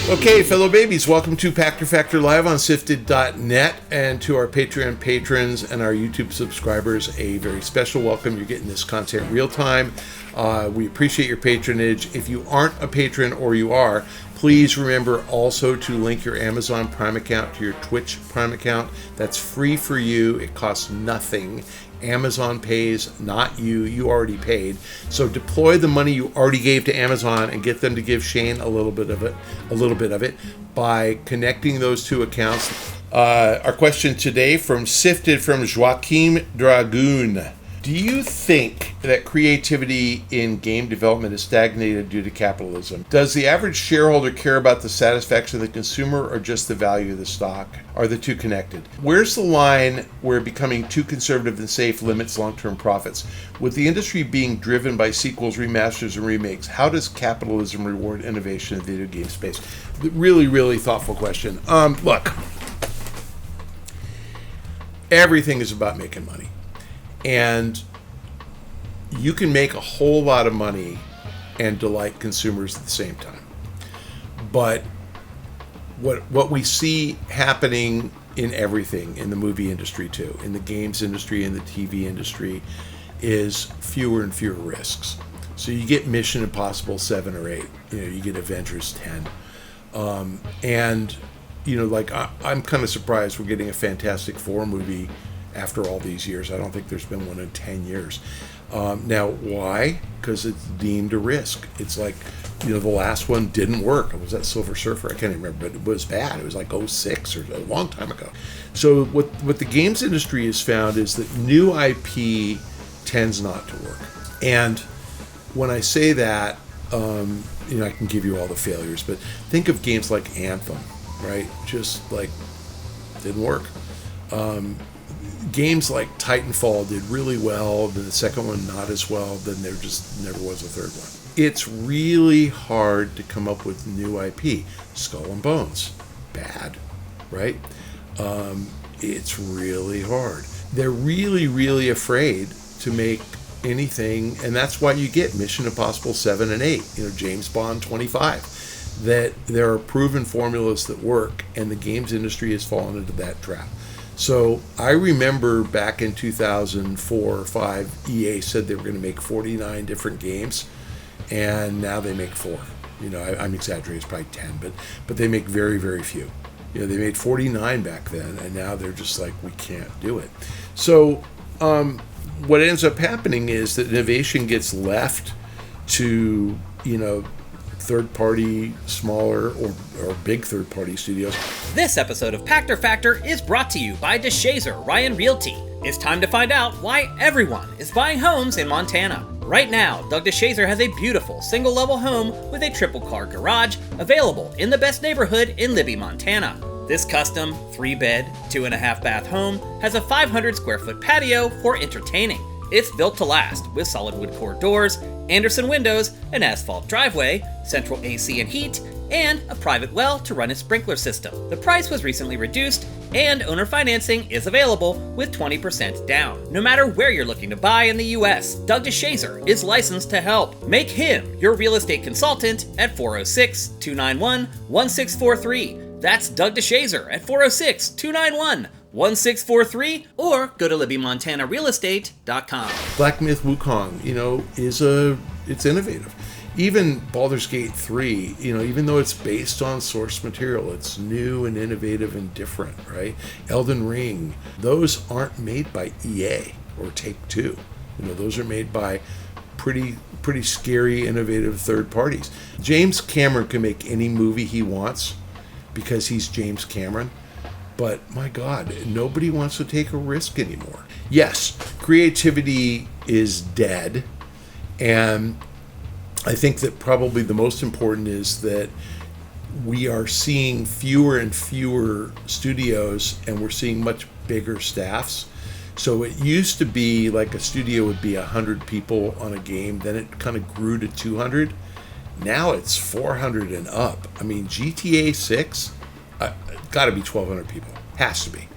Okay, fellow babies, welcome to Pachter Factor Live on SIFTD.net, and to our Patreon patrons and our YouTube subscribers, a very special welcome. You're getting this content real time. We appreciate your patronage. If you aren't a patron, or you are, please remember also to link your Amazon Prime account to your Twitch Prime account. That's free for you. It costs nothing. Amazon pays, not you. You already paid. So deploy the money you already gave to Amazon and get them to give Shane a little bit of it by connecting those two accounts. Our question today from Sifted from Joaquim Dragoon. Do you think that creativity in game development is stagnated due to capitalism? Does the average shareholder care about the satisfaction of the consumer or just the value of the stock? Are the two connected? Where's the line where becoming too conservative and safe limits long-term profits? With the industry being driven by sequels, remasters, and remakes, how does capitalism reward innovation in the video game space? Really, really thoughtful question. Look, everything is about making money. And you can make a whole lot of money and delight consumers at the same time. But what we see happening in everything, in the movie industry too, in the games industry, in the TV industry, is fewer and fewer risks. So you get Mission Impossible 7 or 8, you get Avengers 10. And, I'm kind of surprised we're getting a Fantastic Four movie after all these years. I don't think there's been one in 10 years. Now, why? Because it's deemed a risk. It's like, the last one didn't work. It was that Silver Surfer. I can't even remember, but it was bad. It was like 06 or a long time ago. So what the games industry has found is that new IP tends not to work. And when I say that, I can give you all the failures, but think of games like Anthem, right? Just like didn't work. Games like Titanfall did really well, then the second one not as well, then there just never was a third one. It's really hard to come up with new IP. Skull and Bones, bad, right? It's really hard. They're really, really afraid to make anything, and that's why you get Mission Impossible 7 and 8, James Bond 25, that there are proven formulas that work, and the games industry has fallen into that trap. So I remember back in 2004 or 5, EA said they were going to make 49 different games, and now they make 4. I'm exaggerating, it's probably 10, but they make very, very few. They made 49 back then, and now they're just like, we can't do it. So what ends up happening is that innovation gets left to, third-party, smaller or big third-party studios. This episode of Pachter Factor is brought to you by DeShazer Ryan Realty. It's time to find out why everyone is buying homes in Montana. Right now, Doug DeShazer has a beautiful single-level home with a triple-car garage available in the best neighborhood in Libby, Montana. This custom 3-bed, 2.5-bath home has a 500-square-foot patio for entertaining. It's built to last with solid wood core doors, Anderson windows, an asphalt driveway, central AC and heat, and a private well to run its sprinkler system. The price was recently reduced, and owner financing is available with 20% down. No matter where you're looking to buy in the U.S., Doug DeShazer is licensed to help. Make him your real estate consultant at 406-291-1643. That's Doug DeShazer at 406-291-1643, or go to LibbyMontanaRealEstate.com. Black Myth Wukong, it's innovative. Even Baldur's Gate 3, even though it's based on source material, it's new and innovative and different, right? Elden Ring, those aren't made by EA or Take-Two. Those are made by pretty scary, innovative third parties. James Cameron can make any movie he wants because he's James Cameron. But my God, nobody wants to take a risk anymore. Yes, creativity is dead. And I think that probably the most important is that we are seeing fewer and fewer studios, and we're seeing much bigger staffs. So it used to be like a studio would be 100 people on a game, then it kind of grew to 200. Now it's 400 and up. I mean, GTA 6, got to be 1,200 people. Has to be.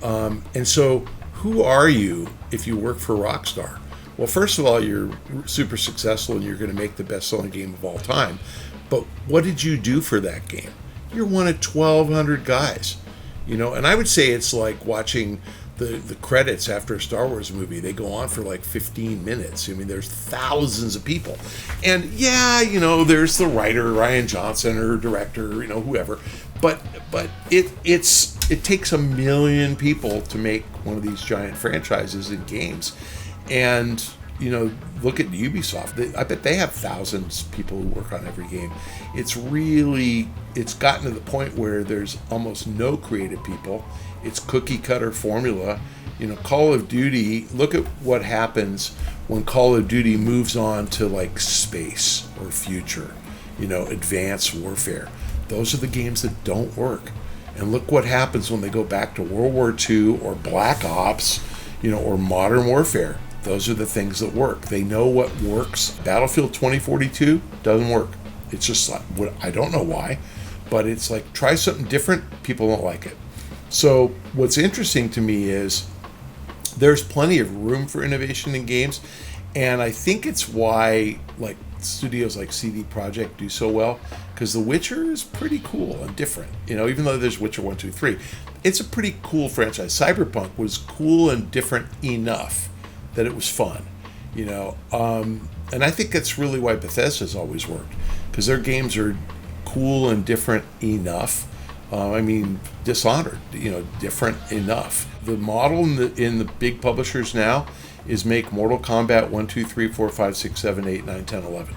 And so who are you if you work for Rockstar? Well, first of all, you're super successful and you're going to make the best-selling game of all time. But what did you do for that game? you're one of 1,200 guys. And I would say it's like watching the credits after a Star Wars movie. They go on for like 15 minutes. I mean, there's thousands of people. And there's the writer, Ryan Johnson, or director, whoever. But it takes 1 million people to make one of these giant franchises in games. And, look at Ubisoft. I bet they have thousands of people who work on every game. It's gotten to the point where there's almost no creative people. It's cookie cutter formula. Call of Duty, look at what happens when Call of Duty moves on to like space or future, advanced warfare. Those are the games that don't work. And look what happens when they go back to World War II or Black Ops, or Modern Warfare. Those are the things that work. They know what works. Battlefield 2042 doesn't work. It's just like, I don't know why, but it's like, try something different. People don't like it. So what's interesting to me is there's plenty of room for innovation in games. And I think it's why like studios like CD Projekt do so well, because The Witcher is pretty cool and different. Even though there's Witcher 1, 2, 3, it's a pretty cool franchise. Cyberpunk was cool and different enough that it was fun, and I think that's really why Bethesda's always worked, because their games are cool and different enough. Dishonored, different enough. The model in the big publishers now is make Mortal Kombat 1, 2, 3, 4, 5, 6, 7, 8, 9, 10, 11.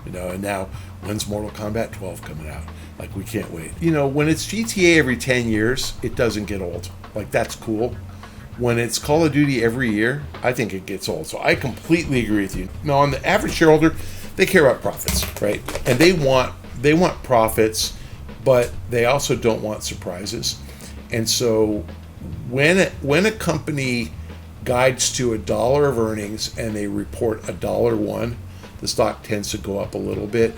And now when's Mortal Kombat 12 coming out? Like, we can't wait. When it's GTA every 10 years, it doesn't get old. Like, that's cool. When it's Call of Duty every year, I think it gets old. So I completely agree with you. Now, on the average shareholder, they care about profits, right? And they want profits, but they also don't want surprises. And so when a company guides to $1 of earnings and they report $1.01, the stock tends to go up a little bit.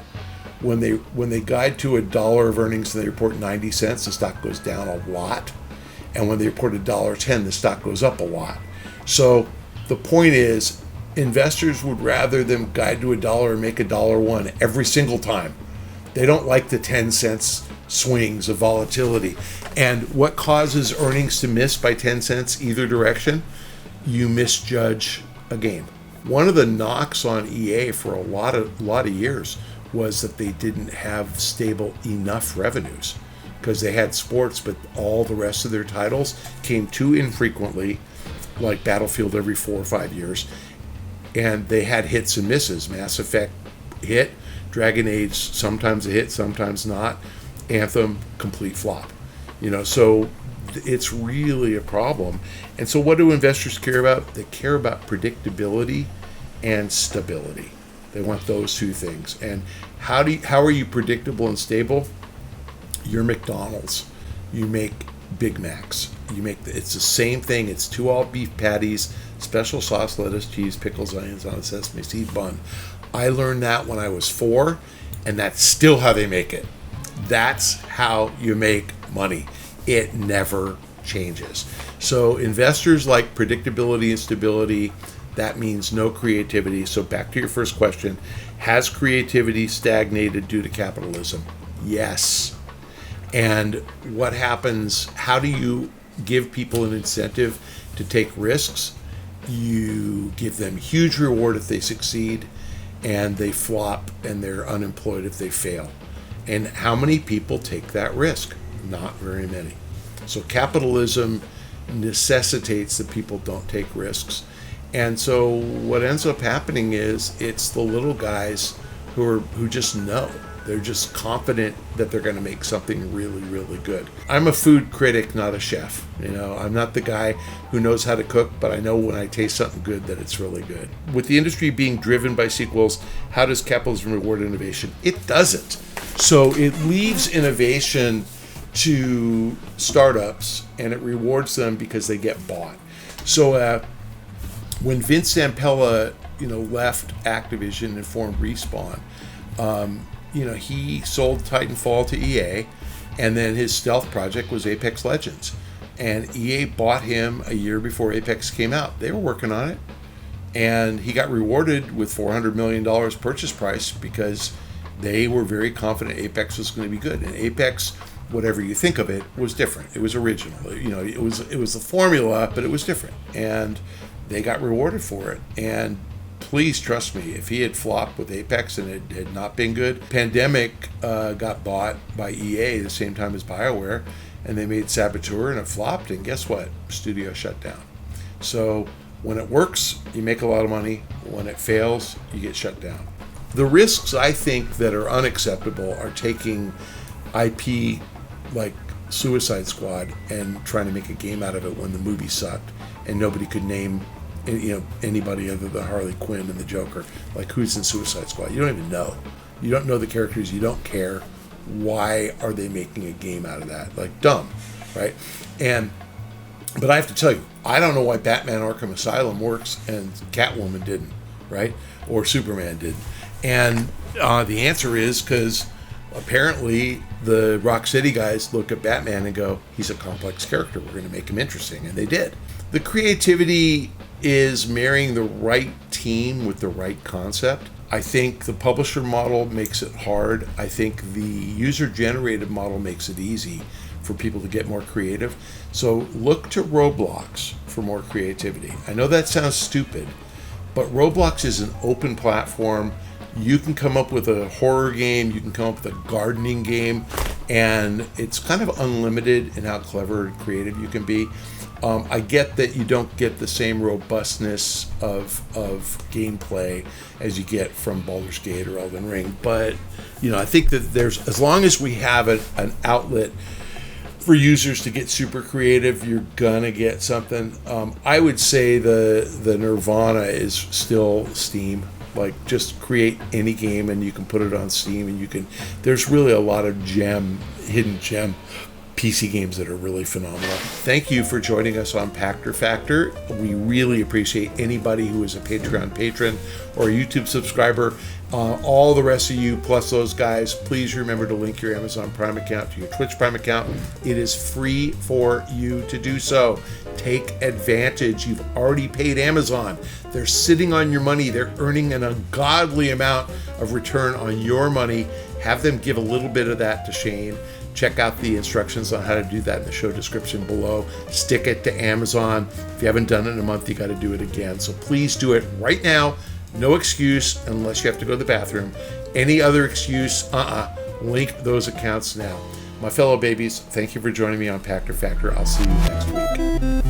When they guide to $1 of earnings and they report 90 cents, the stock goes down a lot. And when they report $1.10, the stock goes up a lot. So the point is, investors would rather them guide to $1 and make $1.01 every single time. They don't like the 10 cents swings of volatility. And what causes earnings to miss by 10 cents either direction? You misjudge a game. One of the knocks on EA for a lot of years was that they didn't have stable enough revenues, because they had sports, but all the rest of their titles came too infrequently, like Battlefield every 4 or 5 years, and they had hits and misses. Mass Effect hit, Dragon Age sometimes a hit, sometimes not, Anthem complete flop. So it's really a problem. And so what do investors care about? They care about predictability and stability. They want those two things. And how are you predictable and stable? You're McDonald's. You make Big Macs. It's the same thing. It's 2 all beef patties, special sauce, lettuce, cheese, pickles, onions on a sesame seed bun. I learned that when I was 4, and that's still how they make it. That's how you make money. It never changes. So investors like predictability and stability. That means no creativity. So back to your first question. Has creativity stagnated due to capitalism? Yes. And what happens? How do you give people an incentive to take risks? You give them huge reward if they succeed, and they flop and they're unemployed if they fail. And how many people take that risk? Not very many. So capitalism necessitates that people don't take risks. And so what ends up happening is it's the little guys who just know. They're just confident that they're going to make something really, really good. I'm a food critic, not a chef. I'm not the guy who knows how to cook, but I know when I taste something good that it's really good. With the industry being driven by sequels, how does capitalism reward innovation? It doesn't. So it leaves innovation to startups, and it rewards them because they get bought. So when Vince Zampella, left Activision and formed Respawn, he sold Titanfall to EA, and then his stealth project was Apex Legends. And EA bought him a year before Apex came out. They were working on it, and he got rewarded with $400 million purchase price because they were very confident Apex was going to be good. And Apex whatever you think of it, was different. It was original. You know, it was the formula, but it was different, and they got rewarded for it. And please trust me, if he had flopped with Apex and it had not been good, Pandemic got bought by EA the same time as BioWare, and they made Saboteur and it flopped, and guess what? Studio shut down. So when it works, you make a lot of money. When it fails, you get shut down. The risks, I think, that are unacceptable are taking IP like Suicide Squad and trying to make a game out of it when the movie sucked and nobody could name anybody other than Harley Quinn and the Joker. Like, who's in Suicide Squad? You don't even know. You don't know the characters. You don't care. Why are they making a game out of that? Like, dumb, right? But I have to tell you, I don't know why Batman Arkham Asylum works and Catwoman didn't, right? Or Superman didn't. And the answer is because apparently the Rocksteady guys look at Batman and go, he's a complex character. We're going to make him interesting. And they did. The creativity is marrying the right team with the right concept. I think the publisher model makes it hard. I think the user-generated model makes it easy for people to get more creative. So look to Roblox for more creativity. I know that sounds stupid, but Roblox is an open platform. You can come up with a horror game, you can come up with a gardening game, and it's kind of unlimited in how clever and creative you can be. I get that you don't get the same robustness of gameplay as you get from Baldur's Gate or Elden Ring, but I think that there's, as long as we have an outlet for users to get super creative, you're gonna get something. I would say the Nirvana is still Steam. Like, just create any game and you can put it on Steam, and there's really a lot of hidden gem PC games that are really phenomenal. Thank you for joining us on Pachter Factor. We really appreciate anybody who is a Patreon patron or a YouTube subscriber. All the rest of you, plus those guys, please remember to link your Amazon Prime account to your Twitch Prime account. It is free for you to do so. Take advantage. You've already paid Amazon. They're sitting on your money. They're earning an ungodly amount of return on your money. Have them give a little bit of that to Shane. Check out the instructions on how to do that in the show description below. Stick it to Amazon. If you haven't done it in a month, you got to do it again. So please do it right now. No excuse unless you have to go to the bathroom. Any other excuse, link those accounts now. My fellow babies, thank you for joining me on Pachter Factor. I'll see you next week.